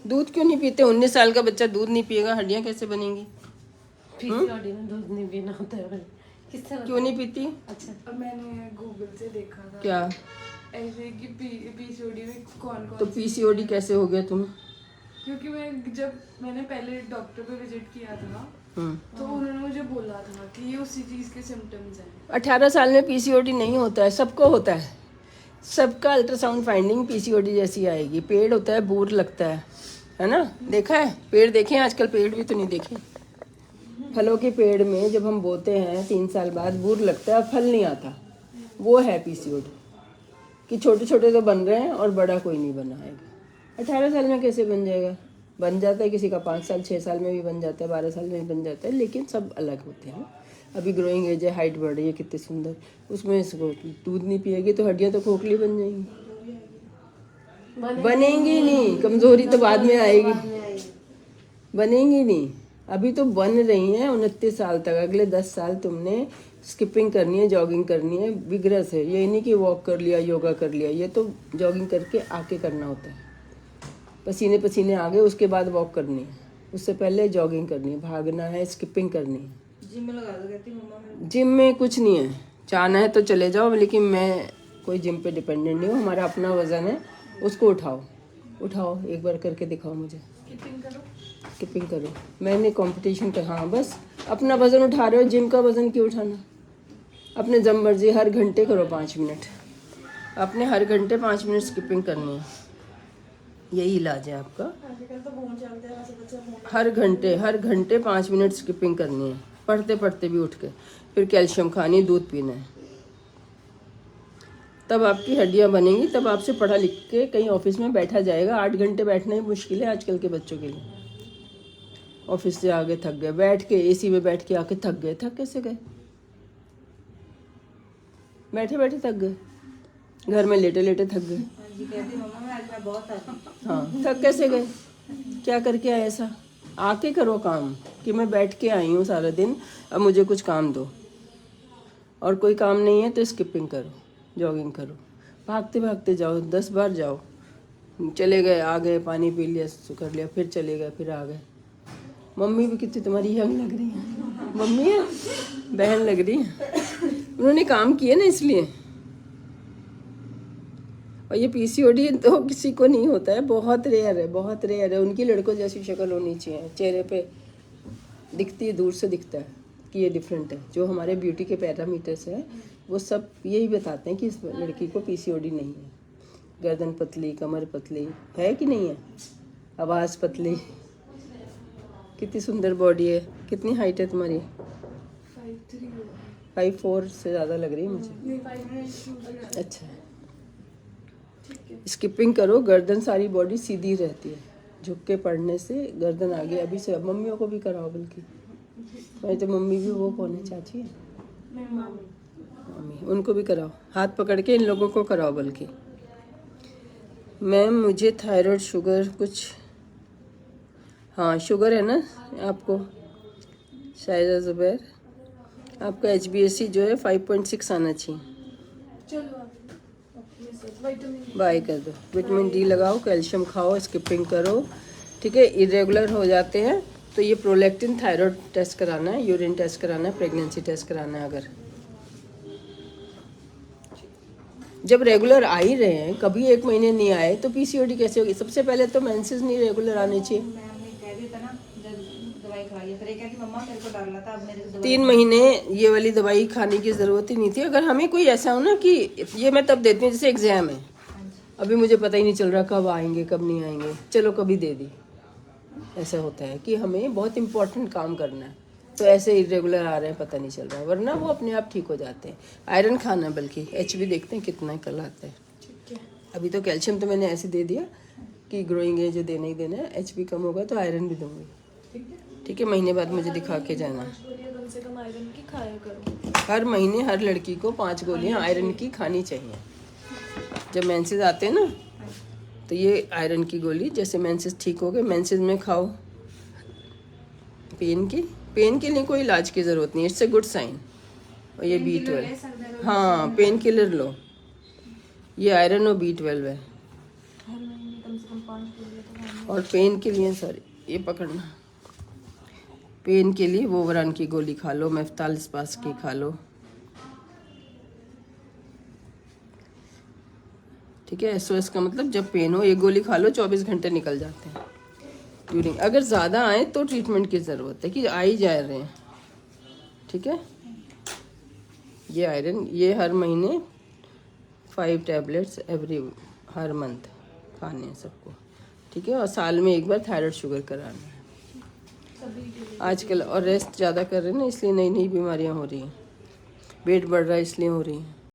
दूध क्यों नहीं पीते? 19 साल का बच्चा दूध नहीं पिएगा, हड्डियां कैसे बनेंगी? पीसीओडी में दूध नहीं पीना होता है। किस तरह? क्यों नहीं पीती? अच्छा, अब मैंने गूगल से देखा था क्या? ऐसे कि पीसीओडी में कौन कौन तो पीसीओडी कैसे हो गया तुम? क्योंकि मैंने पहले डॉक्टर पे विजिट किया था हम्म। तो उन्होंने मुझे बोला था कि ये उसी चीज के सिम्टम्स हैं। 18 साल में पीसीओडी नहीं होता है, सबको होता है। सबका अल्ट्रासाउंड फाइंडिंग पीसीओडी जैसी आएगी। पेड़ होता है, बूर लगता है ना? देखा है पेड़? देखे आजकल पेड़ भी तो नहीं देखे। फलों के पेड़ में जब हम बोते हैं 3 साल बाद बूर लगता है, फल नहीं आता, वो है पीसीओडी। कि छोटे छोटे तो बन रहे हैं और बड़ा कोई नहीं बना है। 18 साल में कैसे बन जाएगा? बन जाता है किसी का 5 साल 6 साल में भी बन जाता है, 12 साल में भी बन जाता है, लेकिन सब अलग होते हैं। अभी ग्रोइंग एज है, हाइट बढ़ रही है कितनी सुंदर, उसमें इसको दूध नहीं पिएगी तो हड्डियां तो खोखली बन जाएंगी। बनेंगी नहीं, कमजोरी तो बाद में आएगी, बनेंगी नहीं। अभी तो बन रही हैं 29 साल तक। अगले 10 साल तुमने स्किपिंग करनी है, जॉगिंग करनी है विग्रस है। ये नहीं कि वॉक कर लिया, योगा कर लिया, ये तो जॉगिंग करके आके करना होता है। पसीने पसीने आ गए उसके बाद वॉक करनी है, उससे पहले जॉगिंग करनी है, भागना है, स्किपिंग करनी है। जिम में लगा दो कहती मम्मा। जिम में कुछ नहीं है, चाहना है तो चले जाओ, लेकिन मैं कोई जिम पे डिपेंडेंट नहीं हूँ। हमारा अपना वजन है, उसको उठाओ एक बार करके दिखाओ मुझे। स्किपिंग करो। मैंने कंपटीशन का, हाँ बस अपना वजन उठा रहे हो, जिम का वजन क्यों उठाना? अपने जब मर्जी हर घंटे करो 5 मिनट, अपने हर घंटे 5 मिनट स्किपिंग करनी है, यही इलाज है आपका। हर घंटे 5 मिनट स्किपिंग करनी है, पढ़ते पढ़ते भी उठ के। फिर कैल्शियम खानी, दूध पीना है, तब आपकी हड्डियां बनेंगी, तब आपसे पढ़ा लिख के कहीं ऑफिस में बैठा जाएगा। 8 घंटे बैठना ही मुश्किल है आजकल के बच्चों के लिए। ऑफिस से आगे थक गए, बैठ के एसी में बैठ के आके थक गए। थक कैसे गए? बैठे बैठे थक गए, घर में लेटे लेटे थक गए। हाँ, थक कैसे गए? क्या करके आए ऐसा? आके करो काम कि मैं बैठ के आई हूँ सारा दिन, अब मुझे कुछ काम दो। और कोई काम नहीं है तो स्किपिंग करो, जॉगिंग करो, भागते भागते जाओ, 10 बार जाओ। चले गए, आ गए, पानी पी लिया, कर लिया, फिर चले गए, फिर आ गए। मम्मी भी कितनी तुम्हारी यंग लग रही है, मम्मी है, बहन लग रही है, उन्होंने काम किए ना इसलिए। और ये पीसीओडी तो किसी को नहीं होता है, बहुत रेयर है, बहुत रेयर है। उनकी लड़कों जैसी शक्ल होनी चाहिए, चेहरे पे दिखती है, दूर से दिखता है कि ये डिफरेंट है। जो हमारे ब्यूटी के पैरामीटर्स है वो सब यही बताते हैं कि इस लड़की को पीसीओडी नहीं है। गर्दन पतली, कमर पतली है कि नहीं है, आवाज़ पतली, कितनी सुंदर बॉडी है। कितनी हाइट है तुम्हारी? 5'4" से ज़्यादा लग रही है मुझे। अच्छा, स्किपिंग करो, गर्दन सारी बॉडी सीधी रहती है। झुक के पढ़ने से गर्दन आगे। अभी से मम्मियों को भी कराओ, बल्कि मैं तो मम्मी भी, वो कौन है, चाची है, मम्मी, उनको भी कराओ, हाथ पकड़ के इन लोगों को कराओ। बल्कि मैम मुझे थायराइड, शुगर कुछ, हाँ शुगर है ना आपको, शायद ज़ुबैर, आपका HbA1c जो है 5.6 आना चाहिए। बाय कर दो, विटामिन D लगाओ, कैल्शियम खाओ, स्किपिंग करो, ठीक है। इरेगुलर हो जाते हैं तो ये प्रोलैक्टिन, थायराइड टेस्ट कराना है, यूरिन टेस्ट कराना है, प्रेगनेंसी टेस्ट कराना है। अगर जब रेगुलर आ ही रहे हैं, कभी 1 महीने नहीं आए तो पीसीओडी कैसे होगी? सबसे पहले तो मेंसेस नहीं रेगुलर आने चाहिए। 3 महीने ये वाली दवाई खाने की ज़रूरत ही नहीं थी। अगर हमें कोई ऐसा हो ना कि ये मैं तब देती हूँ, जैसे एग्ज़ाम है, अभी मुझे पता ही नहीं चल रहा कब आएंगे कब नहीं आएंगे, चलो कभी दे दी। ऐसा होता है कि हमें बहुत इंपॉर्टेंट काम करना है, तो ऐसे इरेगुलर आ रहे हैं, पता नहीं चल रहा है, वरना वो अपने आप ठीक हो जाते हैं। आयरन खाना, बल्कि HB देखते हैं कितना कल आता है। अभी तो कैल्शियम तो मैंने ऐसे दे दिया कि ग्रोइंग है जो देना ही देना है। HB कम होगा तो आयरन भी दूंगी, ठीक है। महीने बाद मुझे दिखा के जाना। कम से कम आयरन की खाया करो। हर महीने हर लड़की को 5 गोलियां आयरन की खानी चाहिए। जब मेंसेस आते हैं ना, तो ये आयरन की गोली, जैसे मेंसेस ठीक हो गए, मेंसेस में खाओ। पेन के लिए कोई इलाज की ज़रूरत नहीं, इट्स ए गुड साइन। और ये B12, हाँ पेन किलर लो, ये आयरन और B12 है। हर महीने कम से कम 5 गोलियां और पेन के लिए सॉरी ये पकड़ना, पेन के लिए वोवरान की गोली खा लो, मेफ्ताल स्पास की खा लो, ठीक है। SOS का मतलब जब पेन हो ये गोली खा लो, 24 घंटे निकल जाते हैं। ड्यूरिंग अगर ज़्यादा आए तो ट्रीटमेंट की ज़रूरत है कि आ ही जा रहे हैं, ठीक है। ये आयरन ये हर महीने 5 टैबलेट्स हर मंथ खाने हैं सबको, ठीक है। और साल में एक बार थायराइड शुगर कराना है आजकल। और रेस्ट ज़्यादा कर रहे हैं ना, इसलिए नई नई बीमारियां हो रही हैं, वेट बढ़ रहा है इसलिए हो रही हैं।